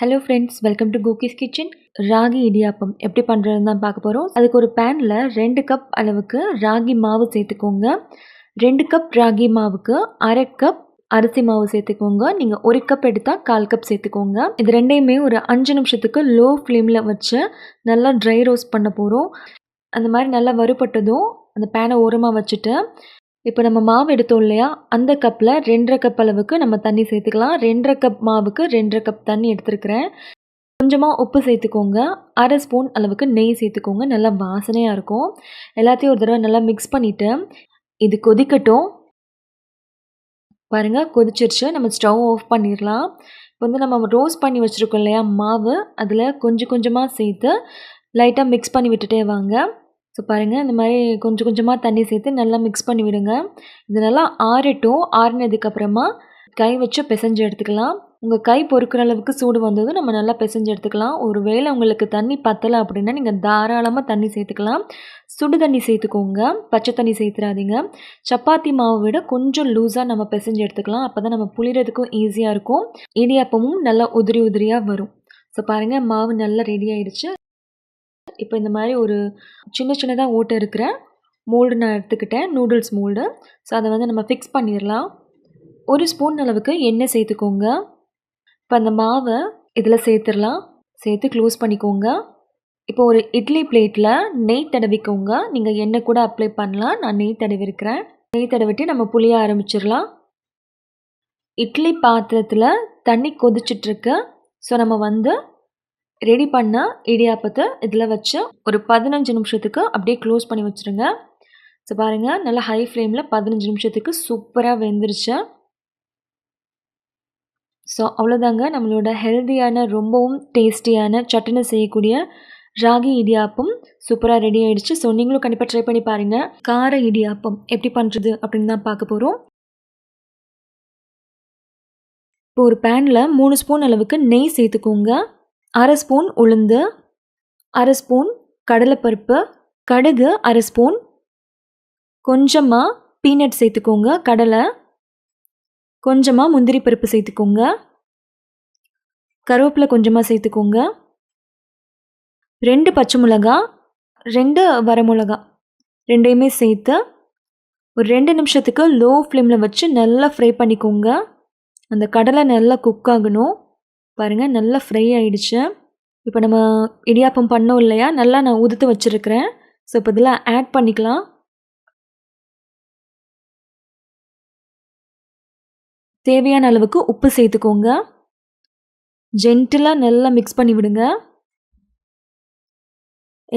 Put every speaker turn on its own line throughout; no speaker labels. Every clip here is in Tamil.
Hello friends, welcome to Koki's kitchen. Ragi idiyappam எப்படி பண்ணுறதுன்னு தான் பார்க்க போகிறோம். அதுக்கு ஒரு பேனில் 2 கப் அளவுக்கு ராகி மாவு சேர்த்துக்கோங்க. 2 கப் ராகி மாவுக்கு 1/2 கப் அரிசி மாவு சேர்த்துக்கோங்க. நீங்கள் 1 கப் எடுத்தால் 1/4 கப் சேர்த்துக்கோங்க. இது ரெண்டையுமே ஒரு 5 நிமிஷத்துக்கு லோ ஃப்ளேமில் வச்சு நல்லா ட்ரை ரோஸ்ட் பண்ண போகிறோம். அந்த மாதிரி நல்லா வறுபட்டதும் அந்த பேனை ஓரமாக வச்சுட்டு, இப்போ நம்ம மாவு எடுத்தோம் இல்லையா, அந்த கப்பில் 2.5 கப் அளவுக்கு நம்ம தண்ணி சேர்த்துக்கலாம். 2.5 கப் மாவுக்கு 2.5 கப் தண்ணி எடுத்துருக்கிறேன். கொஞ்சமாக உப்பு சேர்த்துக்கோங்க. 1/2 ஸ்பூன் அளவுக்கு நெய் சேர்த்துக்கோங்க. நல்லா வாசனையாக இருக்கும். எல்லாத்தையும் ஒரு தடவை நல்லா மிக்ஸ் பண்ணிவிட்டு இது கொதிக்கட்டும். பாருங்கள், கொதிச்சிருச்சு. நம்ம ஸ்டவ் ஆஃப் பண்ணிடலாம். இப்போ வந்து நம்ம ரோஸ்ட் பண்ணி வச்சுருக்கோம் இல்லையா மாவு, அதில் கொஞ்சம் கொஞ்சமாக சேர்த்து லைட்டாக மிக்ஸ் பண்ணி விட்டுட்டே வாங்க. ஸோ பாருங்கள், இந்த மாதிரி கொஞ்சம் கொஞ்சமாக தண்ணி சேர்த்து நல்லா மிக்ஸ் பண்ணி விடுங்க. இது நல்லா ஆறட்டும். ஆறினதுக்கப்புறமா கை வச்சு பிசைஞ்சு எடுத்துக்கலாம். உங்கள் கை பொறுக்கிற அளவுக்கு சூடு வந்ததும் நம்ம நல்லா பிசைஞ்சு எடுத்துக்கலாம். ஒரு வேளை உங்களுக்கு தண்ணி பத்தலை அப்படின்னா நீங்கள் தாராளமாக தண்ணி சேர்த்துக்கலாம். சுடு தண்ணி சேர்த்துக்கோங்க, பச்சை தண்ணி சேர்த்துறாதீங்க. சப்பாத்தி மாவை விட கொஞ்சம் லூஸாக நம்ம பிசைஞ்சு எடுத்துக்கலாம். அப்போ தான் நம்ம புளிறதுக்கும் ஈஸியாக இருக்கும். இடியாப்பமும் நல்லா உதிரி உதிரியாக வரும். ஸோ பாருங்கள், மாவு நல்லா ரெடி ஆகிடுச்சு. இப்போ இந்த மாதிரி ஒரு சின்ன சின்னதாக ஓட்டை இருக்கிற மோல்டு நான் எடுத்துக்கிட்டேன், நூடுல்ஸ் மோல்டு. ஸோ அதை வந்து நம்ம ஃபிக்ஸ் பண்ணிடலாம். 1 ஸ்பூன் அளவுக்கு எண்ணெய் சேர்த்துக்கோங்க. இப்போ அந்த மாவை இதில் சேர்த்துடலாம். சேர்த்து க்ளோஸ் பண்ணிக்கோங்க. இப்போ ஒரு இட்லி பிளேட்டில் நெய் தடவிக்கோங்க. நீங்கள் எண்ணெய் கூட அப்ளை பண்ணலாம். நான் நெய் தடவிருக்கிறேன். நெய் தடவிட்டு நம்ம புளிய ஆரம்பிச்சிடலாம். இட்லி பாத்திரத்தில் தண்ணி கொதிச்சிட்ருக்கு. ஸோ நம்ம வந்து ரெடி பண்ண இடியாப்பத்தை இதில் வச்சு ஒரு 15 நிமிஷத்துக்கு அப்படியே க்ளோஸ் பண்ணி வச்சுருங்க. ஸோ பாருங்கள், நல்லா ஹை ஃப்ளேமில் 15 நிமிஷத்துக்கு சூப்பராக வெந்துருச்சு. ஸோ அவ்வளோதாங்க, நம்மளோட ஹெல்த்தியான ரொம்பவும் டேஸ்டியான சட்டுன்னு செய்யக்கூடிய ராகி இடியாப்பம் சூப்பராக ரெடி ஆகிடுச்சு. ஸோ நீங்களும் கண்டிப்பாக ட்ரை பண்ணி பாருங்கள். கார இடியாப்பம் எப்படி பண்ணுறது அப்படின்னு தான் பார்க்க போகிறோம். இப்போ ஒரு பேனில் 3 ஸ்பூன் அளவுக்கு நெய் சேர்த்துக்கோங்க. 1/2 ஸ்பூன் உளுந்து, 1/2 ஸ்பூன் கடலைப்பருப்பு, கடுகு 1/2 ஸ்பூன், கொஞ்சமாக பீனட் சேர்த்துக்கோங்க, கடலை, கொஞ்சமாக முந்திரி பருப்பு சேர்த்துக்கோங்க, கருவேப்பிலை கொஞ்சமாக சேர்த்துக்கோங்க, 2 பச்சை மிளகா, 2 வரமிளகா, ரெண்டையுமே சேர்த்து ஒரு 2 நிமிஷத்துக்கு லோ ஃப்ளேமில் வச்சு நல்லா ஃப்ரை பண்ணிக்கோங்க. அந்த கடலை நல்லா குக் ஆகணும். பாருங்கள், நல்லா ஃப்ரை ஆகிடுச்சு. இப்போ நம்ம இடியாப்பம் பண்ணோம் இல்லையா, நல்லா நான் உதுத்து வச்சுருக்கிறேன். ஸோ இப்போ இதில் ஆட் பண்ணிக்கலாம். தேவையான அளவுக்கு உப்பு சேர்த்துக்கோங்க. ஜென்டிலாக நல்லா மிக்ஸ் பண்ணி விடுங்க.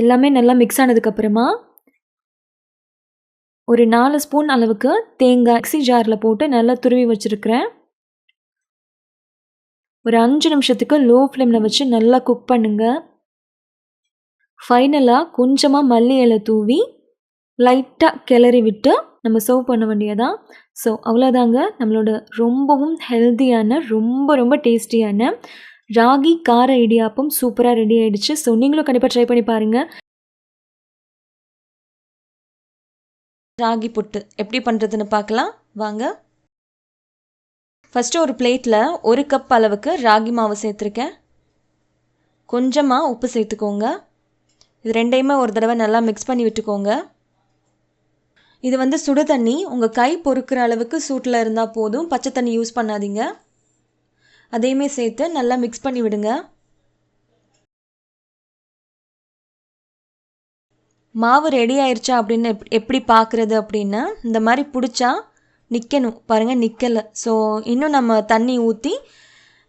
எல்லாமே நல்லா மிக்ஸ் ஆனதுக்கப்புறமா ஒரு 4 ஸ்பூன் அளவுக்கு தேங்காய் மிக்ஸி ஜாரில் போட்டு நல்லா துருவி வச்சுருக்கிறேன். ஒரு 5 நிமிஷத்துக்கு லோ ஃப்ளேமில் வச்சு நல்லா குக் பண்ணுங்கள். ஃபைனலாக கொஞ்சமாக மல்லி இலை தூவி லைட்டாக கிளறி விட்டு நம்ம சர்வ் பண்ண வேண்டியதான். ஸோ அவ்வளோதாங்க, நம்மளோட ரொம்பவும் ஹெல்த்தியான ரொம்ப ரொம்ப டேஸ்டியான ராகி கார இடியாப்பம் சூப்பராக ரெடி ஆகிடுச்சு. ஸோ நீங்களும் கண்டிப்பாக ட்ரை பண்ணி பாருங்கள். ராகி புட்டு எப்படி பண்ணுறதுன்னு பார்க்கலாம் வாங்க. ஃபஸ்ட்டு ஒரு பிளேட்டில் 1 கப் அளவுக்கு ராகி மாவு சேர்த்துருக்கேன். கொஞ்சமாக உப்பு சேர்த்துக்கோங்க. இது ரெண்டையுமே ஒரு தடவை நல்லா மிக்ஸ் பண்ணி விட்டுக்கோங்க. இது வந்து சுடு தண்ணி, உங்கள் கை பொறுக்கிற அளவுக்கு சூட்டில் இருந்தால் போதும். பச்சை தண்ணி யூஸ் பண்ணாதீங்க. அதையுமே சேர்த்து நல்லா மிக்ஸ் பண்ணி விடுங்க. மாவு ரெடி ஆயிடுச்சா அப்படின்னு எப்படி பார்க்குறது அப்படின்னா, இந்த மாதிரி பிடிச்சா நிற்கணும். பாருங்கள், நிற்கலை. ஸோ இன்னும் நம்ம தண்ணி ஊற்றி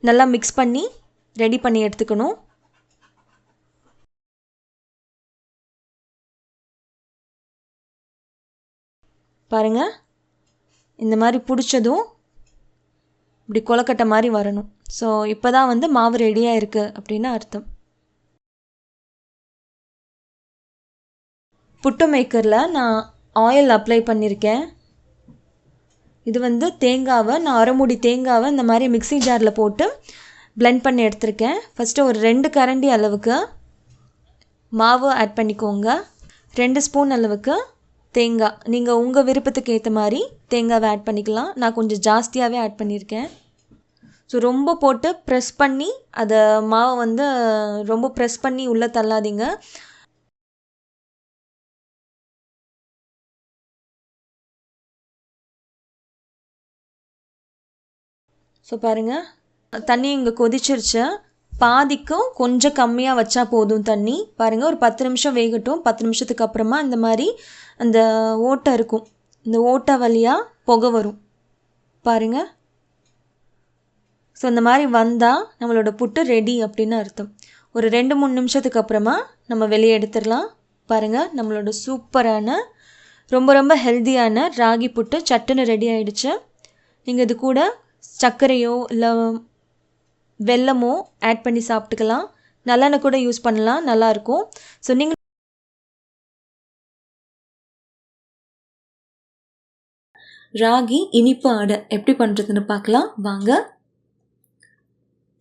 நல்லா மிக்ஸ் பண்ணி ரெடி பண்ணி எடுத்துக்கணும். பாருங்கள், இந்த மாதிரி பிடிச்சதும் இப்படி கொலக்கட்டை மாதிரி வரணும். ஸோ இப்போ தான் வந்து மாவு ரெடியாக இருக்குது அப்படின்னு அர்த்தம். புட்டு மேக்கரில் நான் ஆயில் அப்ளை பண்ணியிருக்கேன். இது வந்து தேங்காவை, நான் 1/2 மூடி தேங்காவை இந்த மாதிரி மிக்ஸி ஜாரில் போட்டு பிளெண்ட் பண்ணி எடுத்திருக்கேன். ஃபஸ்ட்டு ஒரு 2 கரண்டி அளவுக்கு மாவு ஆட் பண்ணிக்கோங்க. 2 ஸ்பூன் அளவுக்கு தேங்காய், நீங்கள் உங்கள் விருப்பத்துக்கு ஏற்ற மாதிரி தேங்காவை ஆட் பண்ணிக்கலாம். நான் கொஞ்சம் ஜாஸ்தியாகவே ஆட் பண்ணியிருக்கேன். ஸோ ரொம்ப போட்டு ப்ரெஸ் பண்ணி அதை மாவை வந்து ரொம்ப ப்ரெஸ் பண்ணி உள்ளே தள்ளாதீங்க. ஸோ பாருங்கள், தண்ணி இங்கே கொதிச்சிருச்சு. பாதிக்கும் கொஞ்சம் கம்மியாக வச்சா போதும் தண்ணி. பாருங்கள், ஒரு 10 நிமிஷம் வேகட்டும். 10 நிமிஷத்துக்கு அப்புறமா இந்த மாதிரி அந்த ஓட்டை இருக்கும், இந்த ஓட்டை வழியாக புகை வரும் பாருங்கள். ஸோ இந்த மாதிரி வந்தால் நம்மளோட புட்டு ரெடி அப்படின்னு அர்த்தம். ஒரு 2-3 நிமிஷத்துக்கு அப்புறமா நம்ம வெளியே எடுத்துடலாம். பாருங்கள், நம்மளோட சூப்பரான ரொம்ப ரொம்ப ஹெல்த்தியான ராகி புட்டு சட்டுன்னு ரெடி ஆகிடுச்சு. நீங்கள் இது கூட சர்க்கரையோ இல்லை வெல்லமோ ஆட் பண்ணி சாப்பிட்டுக்கலாம். நல்லெண்ணெய் கூட யூஸ் பண்ணலாம், நல்லாயிருக்கும். ஸோ நீங்கள் ராகி இனிப்பு அடை எப்படி பண்ணுறதுன்னு பார்க்கலாம் வாங்க.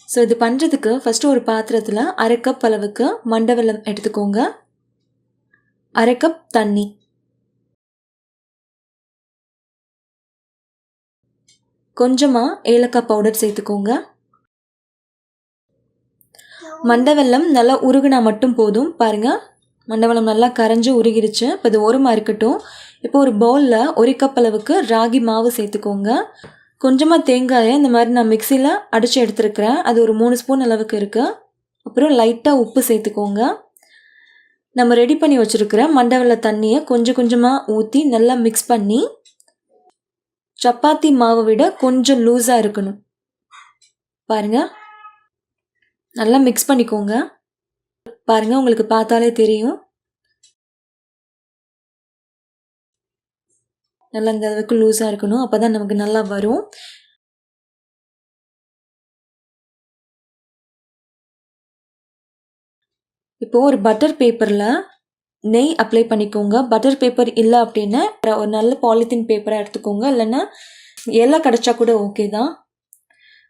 ஸோ இது பண்ணுறதுக்கு ஃபஸ்ட்டு ஒரு பாத்திரத்தில் 1/2 கப் அளவுக்கு மண்டை வெல்லம் எடுத்துக்கோங்க. 1/2 கப் தண்ணி, கொஞ்சமாக ஏலக்காய் பவுடர் சேர்த்துக்கோங்க. மண்டை வெல்லம் நல்லா உருகுனா மட்டும் போதும். பாருங்கள், மண்டை வெல்லம் நல்லா கரைஞ்சி உருகிடுச்சு. இப்போ இது ஓரமாக இருக்கட்டும். இப்போ ஒரு பவுலில் 1 கப் அளவுக்கு ராகி மாவு சேர்த்துக்கோங்க. கொஞ்சமாக தேங்காயை இந்த மாதிரி நான் மிக்சியில் அடித்து எடுத்துருக்கிறேன், அது ஒரு 3 ஸ்பூன் அளவுக்கு இருக்குது. அப்புறம் லைட்டாக உப்பு சேர்த்துக்கோங்க. நம்ம ரெடி பண்ணி வச்சுருக்கிற மண்டை வெல்ல தண்ணியை கொஞ்சம் கொஞ்சமாக ஊற்றி நல்லா மிக்ஸ் பண்ணி, சப்பாத்தி மாவை விட கொஞ்சம் லூஸாக இருக்கணும். பாருங்கள், நல்லா மிக்ஸ் பண்ணிக்கோங்க. பாருங்கள், உங்களுக்கு பார்த்தாலே தெரியும் நல்லா இந்த அளவுக்கு லூஸாக இருக்கணும். அப்போ தான் நமக்கு நல்லா வரும். இப்போது ஒரு பட்டர் பேப்பரில் நெய் அப்ளை பண்ணிக்கோங்க. பட்டர் பேப்பர் இல்லை அப்படின்னா ஒரு நல்ல பாலித்தீன் பேப்பராக எடுத்துக்கோங்க, இல்லைன்னா எல்லாம் கிடச்சா கூட ஓகே தான்.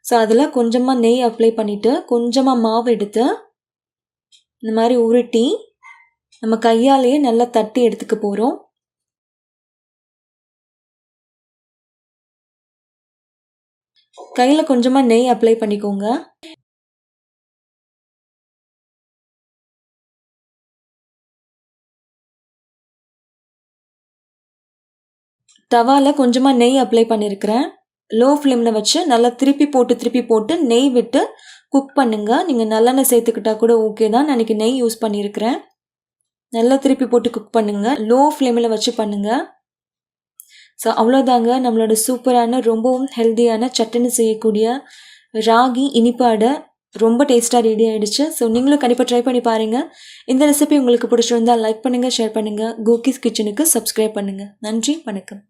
ஸோ அதில் கொஞ்சமாக நெய் அப்ளை பண்ணிவிட்டு கொஞ்சமாக மாவு எடுத்து இந்த மாதிரி உருட்டி நம்ம கையாலேயே நல்லா தட்டி எடுத்துக்க போகிறோம். கையில் கொஞ்சமாக நெய் அப்ளை பண்ணிக்கோங்க. தவாவில் கொஞ்சமாக நெய் அப்ளை பண்ணியிருக்கிறேன். லோ ஃப்ளேமில் வச்சு நல்லா திருப்பி போட்டு நெய் விட்டு குக் பண்ணுங்கள். நீங்கள் நல்லெண்ணெய் சேர்த்துக்கிட்டால் கூட ஓகே தான். நான் இன்றைக்கி நெய் யூஸ் பண்ணியிருக்கிறேன். நல்லா திருப்பி போட்டு குக் பண்ணுங்கள், லோ ஃப்ளேமில் வச்சு பண்ணுங்கள். ஸோ அவ்வளோதாங்க, நம்மளோட சூப்பரான ரொம்பவும் ஹெல்த்தியான சட்டுன்னு செய்யக்கூடிய ராகி இனிப்பு அடை ரொம்ப டேஸ்ட்டாக ரெடி ஆகிடுச்சு. ஸோ நீங்களும் கண்டிப்பாக ட்ரை பண்ணி பாருங்கள். இந்த ரெசிபி உங்களுக்கு பிடிச்சிருந்தால் லைக் பண்ணுங்கள், ஷேர் பண்ணுங்கள். கோகிஸ் கிச்சனுக்கு சப்ஸ்கிரைப் பண்ணுங்கள். நன்றி, வணக்கம்.